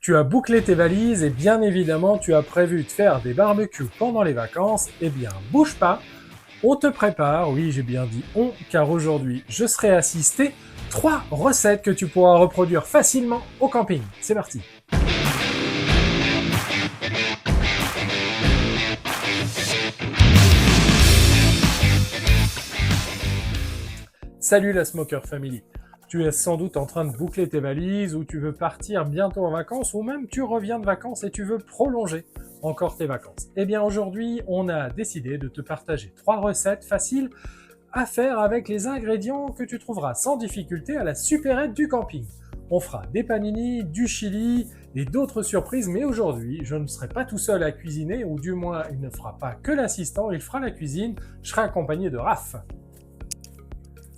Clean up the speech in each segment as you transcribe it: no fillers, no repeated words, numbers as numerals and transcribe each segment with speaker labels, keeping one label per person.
Speaker 1: Tu as bouclé tes valises et bien évidemment tu as prévu de faire des barbecues pendant les vacances. Eh bien, bouge pas, on te prépare, oui j'ai bien dit on, car aujourd'hui je serai assisté 3 recettes que tu pourras reproduire facilement au camping. C'est parti. Salut la Smoker Family. Tu es sans doute en train de boucler tes valises ou tu veux partir bientôt en vacances ou même tu reviens de vacances et tu veux prolonger encore tes vacances. Eh bien aujourd'hui, on a décidé de te partager 3 recettes faciles à faire avec les ingrédients que tu trouveras sans difficulté à la supérette du camping. On fera des panini, du chili et d'autres surprises, mais aujourd'hui, je ne serai pas tout seul à cuisiner, ou du moins, il ne fera pas que l'assistant, il fera la cuisine. Je serai accompagné de Raph.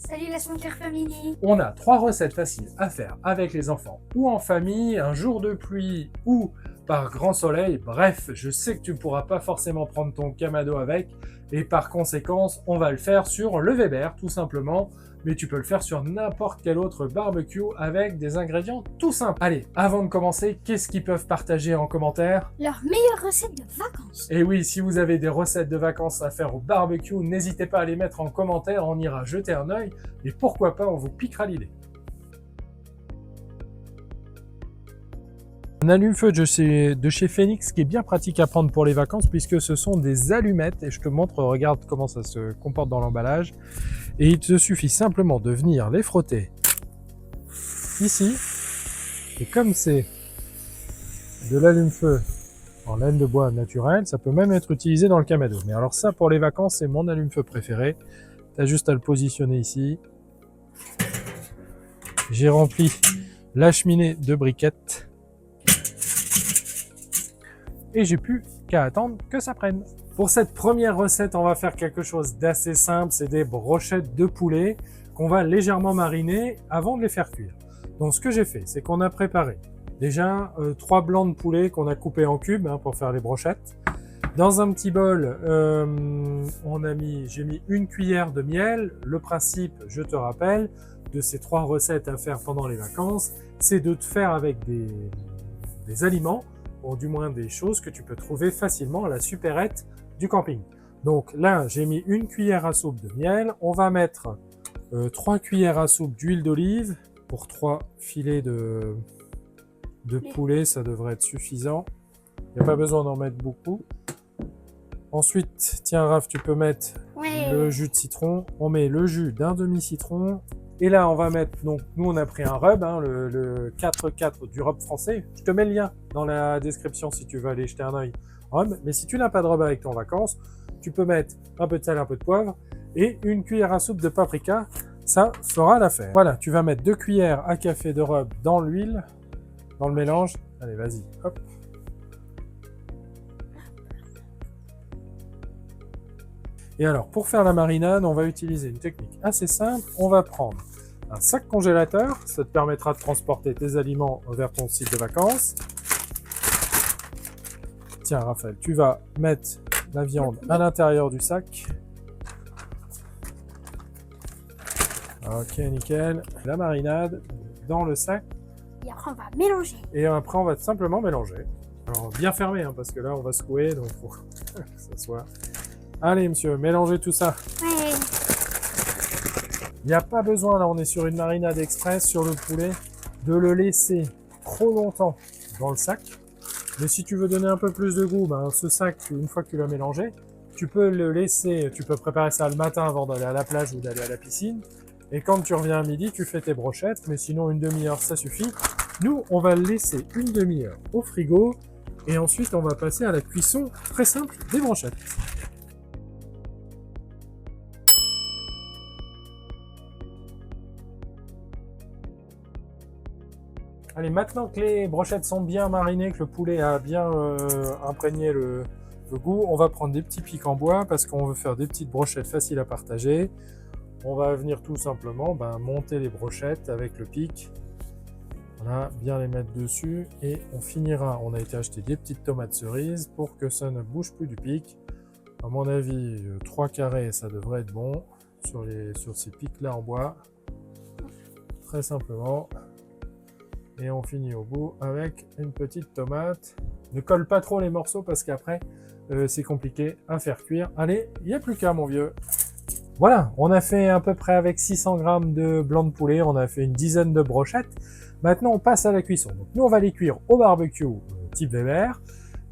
Speaker 2: Salut la Smoker Family.
Speaker 1: On a 3 recettes faciles à faire avec les enfants ou en famille, un jour de pluie ou par grand soleil. Bref, je sais que tu ne pourras pas forcément prendre ton camado avec et par conséquent, on va le faire sur le Weber tout simplement, mais tu peux le faire sur n'importe quel autre barbecue avec des ingrédients tout simples. Allez, avant de commencer, qu'est-ce qu'ils peuvent partager en commentaire?
Speaker 2: Leur meilleure recette de vacances.
Speaker 1: Et oui, si vous avez des recettes de vacances à faire au barbecue, n'hésitez pas à les mettre en commentaire, on ira jeter un œil et pourquoi pas, on vous piquera l'idée. Un allume-feu de chez Phoenix qui est bien pratique à prendre pour les vacances puisque ce sont des allumettes et je te montre, regarde comment ça se comporte dans l'emballage. Et il te suffit simplement de venir les frotter ici. Et comme c'est de l'allume-feu en laine de bois naturelle, ça peut même être utilisé dans le camado. Mais alors ça, pour les vacances, c'est mon allume-feu préféré. Tu as juste à le positionner ici. J'ai rempli la cheminée de briquettes. Et j'ai plus qu'à attendre que ça prenne. Pour cette première recette, on va faire quelque chose d'assez simple. C'est des brochettes de poulet qu'on va légèrement mariner avant de les faire cuire. Donc ce que j'ai fait, c'est qu'on a préparé déjà 3 blancs de poulet qu'on a coupés en cubes pour faire les brochettes. Dans un petit bol, j'ai mis 1 cuillère de miel. Le principe, je te rappelle, de ces 3 recettes à faire pendant les vacances, c'est de te faire avec des aliments, ou du moins des choses que tu peux trouver facilement à la supérette du camping. Donc là, j'ai mis 1 cuillère à soupe de miel. On va mettre 3 cuillères à soupe d'huile d'olive pour 3 filets de poulet, ça devrait être suffisant. Il n'y a pas besoin d'en mettre beaucoup. Ensuite, tiens Raph, tu peux mettre le jus de citron. On met le jus d'un demi-citron. Et là, on va mettre, donc nous on a pris un rub, le 4-4 du rub français. Je te mets le lien dans la description si tu veux aller jeter un œil. Rub. Mais si tu n'as pas de rub avec ton vacances, tu peux mettre un peu de sel, un peu de poivre et 1 cuillère à soupe de paprika. Ça fera l'affaire. Voilà, tu vas mettre 2 cuillères à café de rub dans l'huile, dans le mélange. Allez, vas-y, hop. Et alors, pour faire la marinade, on va utiliser une technique assez simple. On va prendre un sac congélateur. Ça te permettra de transporter tes aliments vers ton site de vacances. Tiens, Raphaël, tu vas mettre la viande à l'intérieur du sac. Ok, nickel. La marinade dans le sac.
Speaker 2: Et après, on va mélanger.
Speaker 1: Et après, on va simplement mélanger. Alors, bien fermé, parce que là, on va secouer, donc il faut que ça soit... Allez, monsieur, mélangez tout ça.
Speaker 2: Ouais.
Speaker 1: Il n'y a pas besoin, là, on est sur une marinade express sur le poulet, de le laisser trop longtemps dans le sac. Mais si tu veux donner un peu plus de goût, ce sac, une fois que tu l'as mélangé, tu peux le laisser, tu peux préparer ça le matin avant d'aller à la plage ou d'aller à la piscine. Et quand tu reviens à midi, tu fais tes brochettes, mais sinon 1 demi-heure, ça suffit. Nous, on va le laisser 1 demi-heure au frigo, et ensuite on va passer à la cuisson très simple des brochettes. Allez, maintenant que les brochettes sont bien marinées, que le poulet a bien imprégné le goût, on va prendre des petits pics en bois parce qu'on veut faire des petites brochettes faciles à partager. On va venir tout simplement monter les brochettes avec le pic. Voilà, bien les mettre dessus et on finira. On a été acheter des petites tomates cerises pour que ça ne bouge plus du pic. À mon avis, 3 carrés, ça devrait être bon sur ces pics là en bois. Très simplement. Et on finit au bout avec une petite tomate. Ne colle pas trop les morceaux parce qu'après, c'est compliqué à faire cuire. Allez, il n'y a plus qu'à, mon vieux. Voilà, on a fait à peu près avec 600 grammes de blanc de poulet, on a fait une dizaine de brochettes. Maintenant, on passe à la cuisson. Donc, nous, on va les cuire au barbecue type Weber.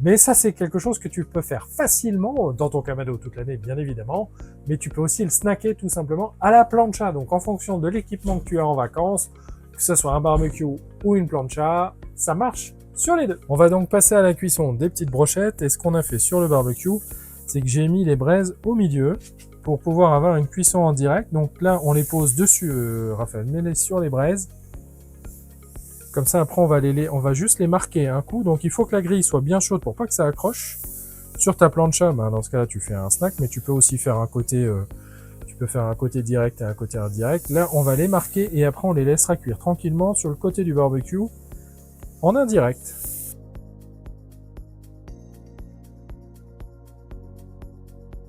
Speaker 1: Mais ça, c'est quelque chose que tu peux faire facilement dans ton Kamado toute l'année, bien évidemment. Mais tu peux aussi le snacker tout simplement à la plancha. Donc, en fonction de l'équipement que tu as en vacances, que ce soit un barbecue ou une plancha, ça marche sur les deux. On va donc passer à la cuisson des petites brochettes. Et ce qu'on a fait sur le barbecue, c'est que j'ai mis les braises au milieu pour pouvoir avoir une cuisson en direct. Donc là, on les pose dessus, Raphaël, mets-les sur les braises. Comme ça, après, on va juste les marquer un coup. Donc, il faut que la grille soit bien chaude pour pas que ça accroche. Sur ta plancha, ben, dans ce cas-là, tu fais un snack, mais tu peux aussi faire un côté, direct et un côté indirect. Là, on va les marquer et après, on les laissera cuire tranquillement sur le côté du barbecue en indirect.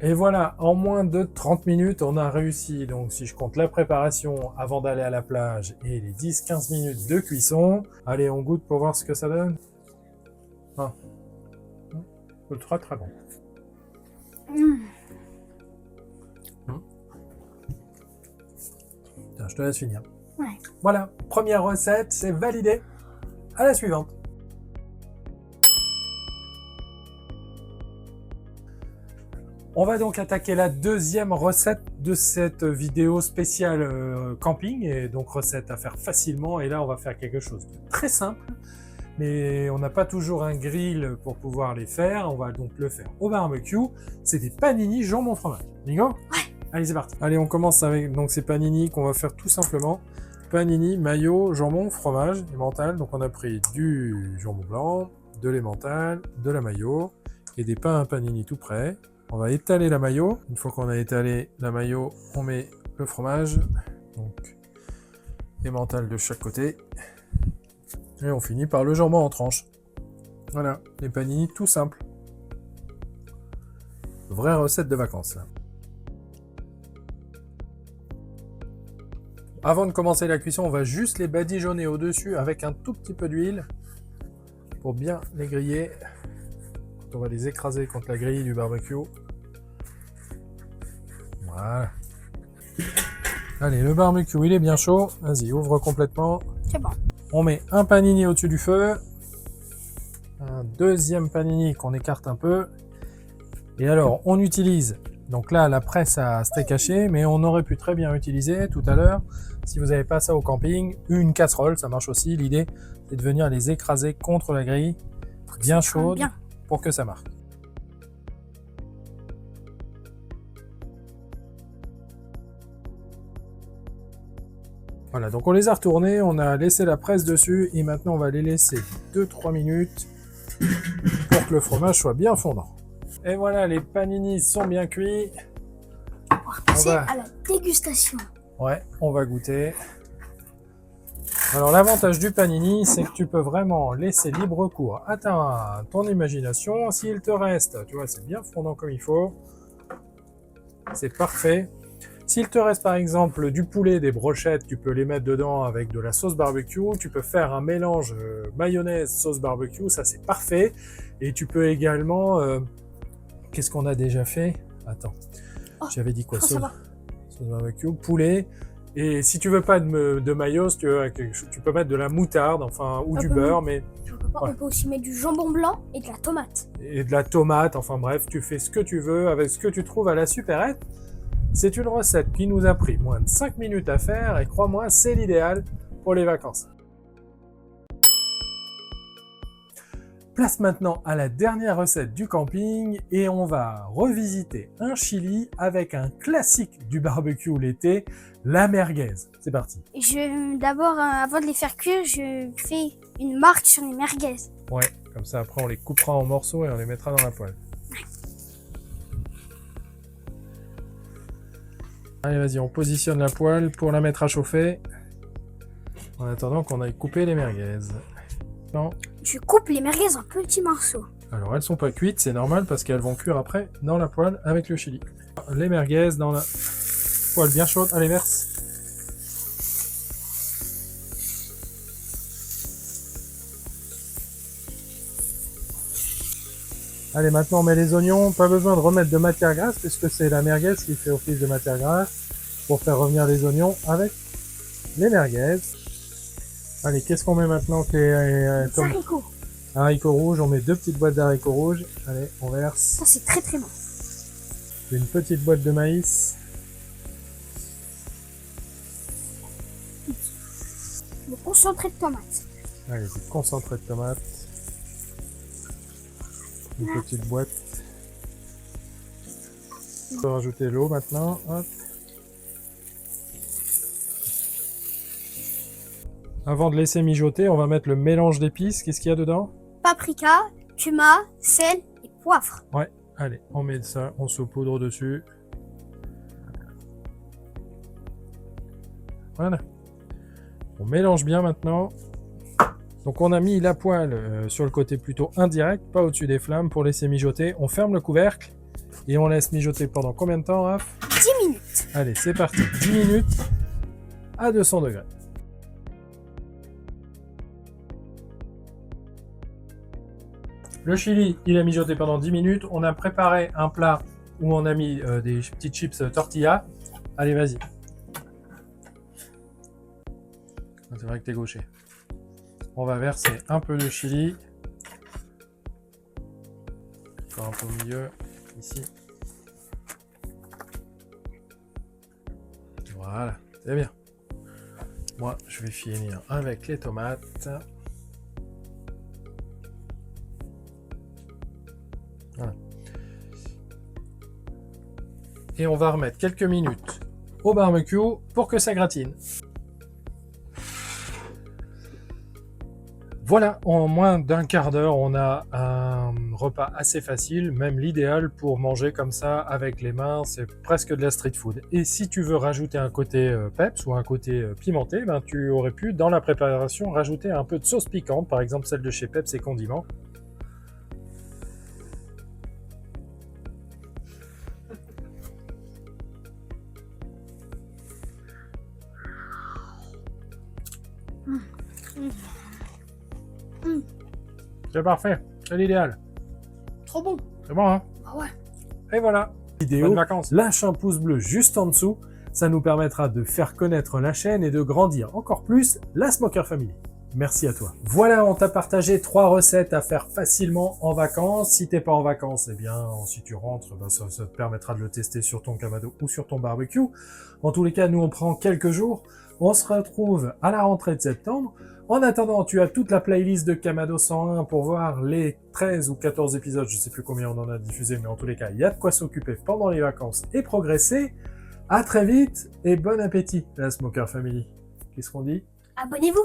Speaker 1: Et voilà, en moins de 30 minutes, on a réussi. Donc, si je compte la préparation avant d'aller à la plage et les 10-15 minutes de cuisson, allez, on goûte pour voir ce que ça donne. Ah. Très très bon. Tiens, je te laisse finir.
Speaker 2: Ouais.
Speaker 1: Voilà, première recette, c'est validé. À la suivante. On va donc attaquer la deuxième recette de cette vidéo spéciale camping, et donc recette à faire facilement. Et là, on va faire quelque chose de très simple, mais on n'a pas toujours un grill pour pouvoir les faire. On va donc le faire au barbecue. C'est des panini jambon fromage. Bingo ?
Speaker 2: Ouais.
Speaker 1: Allez, c'est parti. Allez, on commence avec donc ces panini qu'on va faire tout simplement. Panini, mayo, jambon, fromage, emmental. Donc on a pris du jambon blanc, de l'emmental, de la mayo et des pains à panini tout prêts. On va étaler la mayo. Une fois qu'on a étalé la mayo, on met le fromage. Donc, emmental de chaque côté. Et on finit par le jambon en tranches. Voilà, les panini tout simple. Vraie recette de vacances, là. Avant de commencer la cuisson, on va juste les badigeonner au-dessus avec un tout petit peu d'huile pour bien les griller. On va les écraser contre la grille du barbecue. Voilà. Allez, le barbecue, il est bien chaud. Vas-y, ouvre complètement.
Speaker 2: C'est bon.
Speaker 1: On met un panini au-dessus du feu. Un deuxième panini qu'on écarte un peu. Et alors, on utilise, donc là, la presse à steak haché, mais on aurait pu très bien utiliser tout à l'heure, si vous n'avez pas ça au camping, une casserole, ça marche aussi. L'idée, c'est de venir les écraser contre la grille, bien chaude,
Speaker 2: bien.
Speaker 1: pour que ça marche. Voilà, donc on les a retournés, on a laissé la presse dessus, et maintenant on va les laisser 2-3 minutes pour que le fromage soit bien fondant. Et voilà, les panini sont bien cuits.
Speaker 2: On va passer à la dégustation.
Speaker 1: Ouais, on va goûter. Alors l'avantage du panini, c'est que tu peux vraiment laisser libre cours à ton imagination. S'il te reste, tu vois, c'est bien fondant comme il faut. C'est parfait. S'il te reste par exemple du poulet, des brochettes, tu peux les mettre dedans avec de la sauce barbecue. Tu peux faire un mélange mayonnaise, sauce barbecue, ça c'est parfait. Et tu peux également... qu'est-ce qu'on a déjà fait? Attends, j'avais dit quoi? Sauce barbecue, poulet. Et si tu veux pas de mayo, si tu veux quelque chose, tu peux mettre de la moutarde, enfin, ou du beurre, mais...
Speaker 2: On peut aussi mettre du jambon blanc et de la tomate.
Speaker 1: Et de la tomate, enfin bref, tu fais ce que tu veux avec ce que tu trouves à la supérette. C'est une recette qui nous a pris moins de 5 minutes à faire et crois-moi, c'est l'idéal pour les vacances. Place maintenant à la dernière recette du camping et on va revisiter un chili avec un classique du barbecue l'été, la merguez. C'est parti.
Speaker 2: D'abord, avant de les faire cuire, je fais une marque sur les merguez.
Speaker 1: Ouais, comme ça après on les coupera en morceaux et on les mettra dans la poêle. Allez, vas-y, on positionne la poêle pour la mettre à chauffer. En attendant qu'on aille couper les merguez. Non.
Speaker 2: Je coupe les merguez en petits morceaux.
Speaker 1: Alors, elles sont pas cuites, c'est normal parce qu'elles vont cuire après dans la poêle avec le chili. Les merguez dans la poêle bien chaude. Allez, verse. Allez, maintenant on met les oignons. Pas besoin de remettre de matière grasse puisque c'est la merguez qui fait office de matière grasse pour faire revenir les oignons avec les merguez. Allez, qu'est-ce qu'on met maintenant?
Speaker 2: Haricots.
Speaker 1: Haricots rouges, on met 2 petites boîtes d'haricots rouges. Allez, on verse.
Speaker 2: Ça, c'est très très bon.
Speaker 1: Une petite boîte de maïs.
Speaker 2: Le concentré de tomate.
Speaker 1: Allez, du concentré de tomate. Une petite boîte. On peut rajouter l'eau maintenant. Hop. Avant de laisser mijoter, on va mettre le mélange d'épices. Qu'est-ce qu'il y a dedans?
Speaker 2: Paprika, cumin, sel et poivre.
Speaker 1: Ouais, allez, on met ça, on saupoudre dessus. Voilà. On mélange bien maintenant. Donc on a mis la poêle sur le côté plutôt indirect, pas au-dessus des flammes pour laisser mijoter. On ferme le couvercle et on laisse mijoter pendant combien de temps, Raph?
Speaker 2: 10 minutes.
Speaker 1: Allez, c'est parti. 10 minutes à 200 degrés. Le chili, il a mijoté pendant 10 minutes. On a préparé un plat où on a mis des petites chips tortilla. Allez, vas-y. C'est vrai que t'es gaucher. On va verser un peu de chili. Encore un peu au milieu, ici. Voilà, c'est bien. Moi, je vais finir avec les tomates. Voilà. Et on va remettre quelques minutes au barbecue pour que ça gratine. Voilà, en moins d'un quart d'heure, on a un repas assez facile, même l'idéal pour manger comme ça avec les mains, c'est presque de la street food. Et si tu veux rajouter un côté peps ou un côté pimenté, ben, tu aurais pu, dans la préparation, rajouter un peu de sauce piquante, par exemple celle de chez Peps et Condiments. C'est parfait, c'est l'idéal.
Speaker 2: Trop bon.
Speaker 1: C'est bon, hein?
Speaker 2: Ah ouais.
Speaker 1: Et voilà. Vidéo, bonnes vacances.
Speaker 3: Lâche un pouce bleu juste en dessous, ça nous permettra de faire connaître la chaîne et de grandir encore plus la Smoker Family. Merci à toi.
Speaker 1: Voilà, on t'a partagé 3 recettes à faire facilement en vacances. Si t'es pas en vacances, eh bien, si tu rentres, ben, ça te permettra de le tester sur ton Kamado ou sur ton barbecue. En tous les cas, nous, on prend quelques jours. On se retrouve à la rentrée de septembre. En attendant, tu as toute la playlist de Kamado 101 pour voir les 13 ou 14 épisodes, je sais plus combien on en a diffusé, mais en tous les cas, il y a de quoi s'occuper pendant les vacances et progresser. À très vite et bon appétit, la Smoker Family. Qu'est-ce qu'on dit?
Speaker 2: Abonnez-vous.